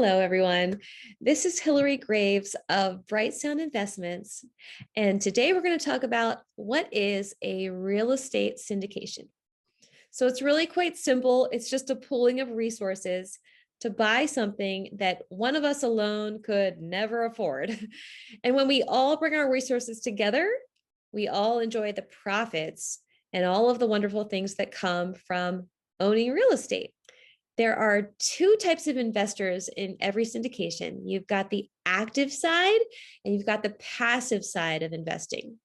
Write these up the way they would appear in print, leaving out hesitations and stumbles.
Hello, everyone. This is Hilary Graves of Bright Sound Investments. And today we're going to talk about what is a real estate syndication. So it's really quite simple. It's just a pooling of resources to buy something that one of us alone could never afford. And when we all bring our resources together, we all enjoy the profits and all of the wonderful things that come from owning real estate. There are two types of investors in every syndication. You've got the active side and you've got the passive side of investing.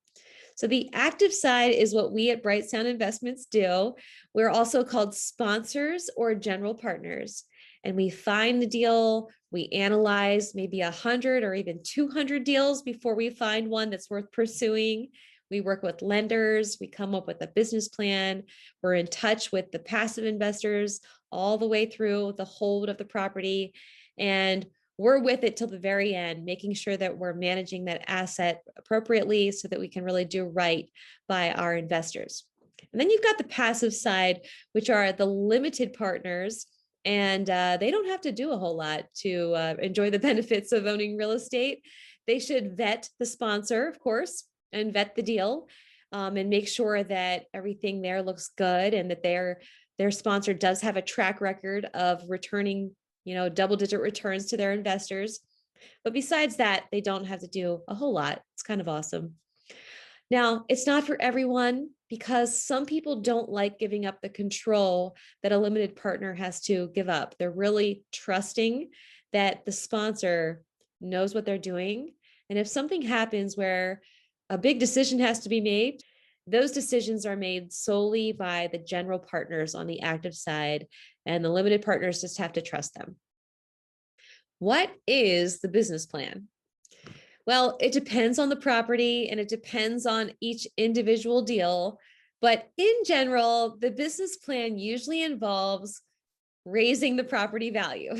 So the active side is what we at Bright Sound Investments do. We're also called sponsors or general partners. And we find the deal, we analyze maybe 100 or even 200 deals before we find one that's worth pursuing. We work with lenders, we come up with a business plan, we're in touch with the passive investors all the way through the hold of the property, and we're with it till the very end, making sure that we're managing that asset appropriately so that we can really do right by our investors. And then you've got the passive side, which are the limited partners, and they don't have to do a whole lot to enjoy the benefits of owning real estate. They should vet the sponsor, of course, and vet the deal and make sure that everything there looks good and that their sponsor does have a track record of returning, double-digit returns to their investors. But besides that, they don't have to do a whole lot. It's kind of awesome. Now, it's not for everyone because some people don't like giving up the control that a limited partner has to give up. They're really trusting that the sponsor knows what they're doing. And if something happens where a big decision has to be made, those decisions are made solely by the general partners on the active side, and the limited partners just have to trust them. What is the business plan? Well, it depends on the property and it depends on each individual deal. But in general, the business plan usually involves raising the property value.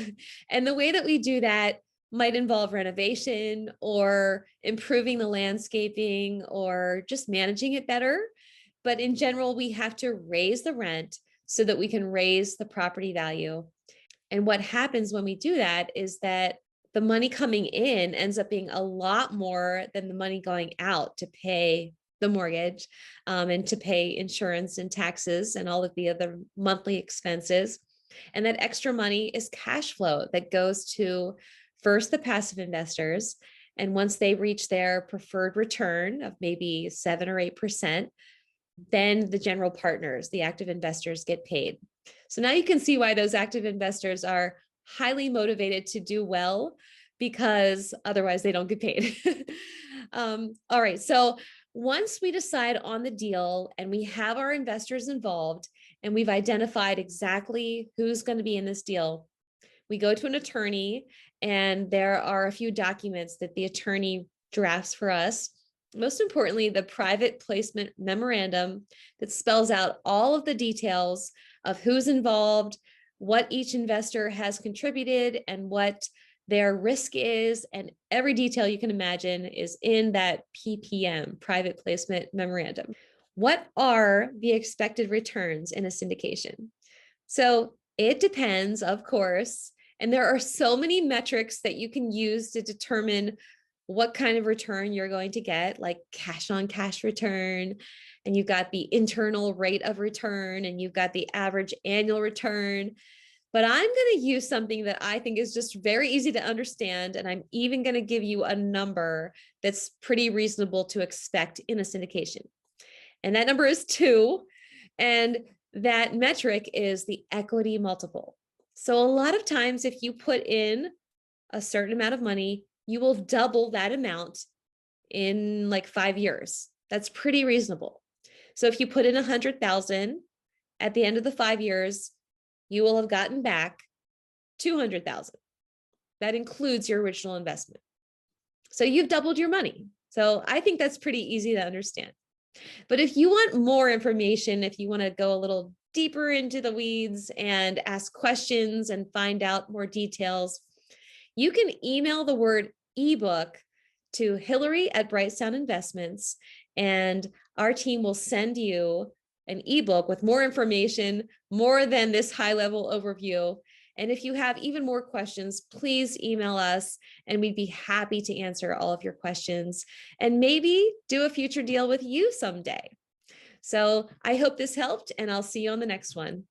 And the way that we do that might involve renovation or improving the landscaping or just managing it better. But in general, we have to raise the rent so that we can raise the property value. And what happens when we do that is that the money coming in ends up being a lot more than the money going out to pay the mortgage and to pay insurance and taxes and all of the other monthly expenses. And that extra money is cash flow that goes to first the passive investors. And once they reach their preferred return of maybe 7 or 8%, then the general partners, the active investors, get paid. So now you can see why those active investors are highly motivated to do well, because otherwise they don't get paid. All right, so once we decide on the deal and we have our investors involved and we've identified exactly who's going to be in this deal, we go to an attorney, and there are a few documents that the attorney drafts for us. Most importantly, the private placement memorandum that spells out all of the details of who's involved, what each investor has contributed, and what their risk is. And every detail you can imagine is in that PPM, private placement memorandum. What are the expected returns in a syndication? So it depends, of course. And there are so many metrics that you can use to determine what kind of return you're going to get, like cash on cash return, and you've got the internal rate of return, and you've got the average annual return. But I'm going to use something that I think is just very easy to understand. And I'm even going to give you a number that's pretty reasonable to expect in a syndication. And that number is 2. And that metric is the equity multiple. So a lot of times, if you put in a certain amount of money, you will double that amount in like 5 years. That's pretty reasonable. So if you put in 100,000, at the end of the 5 years, you will have gotten back 200,000. That includes your original investment. So you've doubled your money. So I think that's pretty easy to understand. But if you want more information, if you want to go a little deeper into the weeds and ask questions and find out more details, you can email the word ebook to Hilary at Bright Sound Investments, and our team will send you an ebook with more information, more than this high-level overview, And if you have even more questions, please email us and we'd be happy to answer all of your questions and maybe do a future deal with you someday. So I hope this helped, and I'll see you on the next one.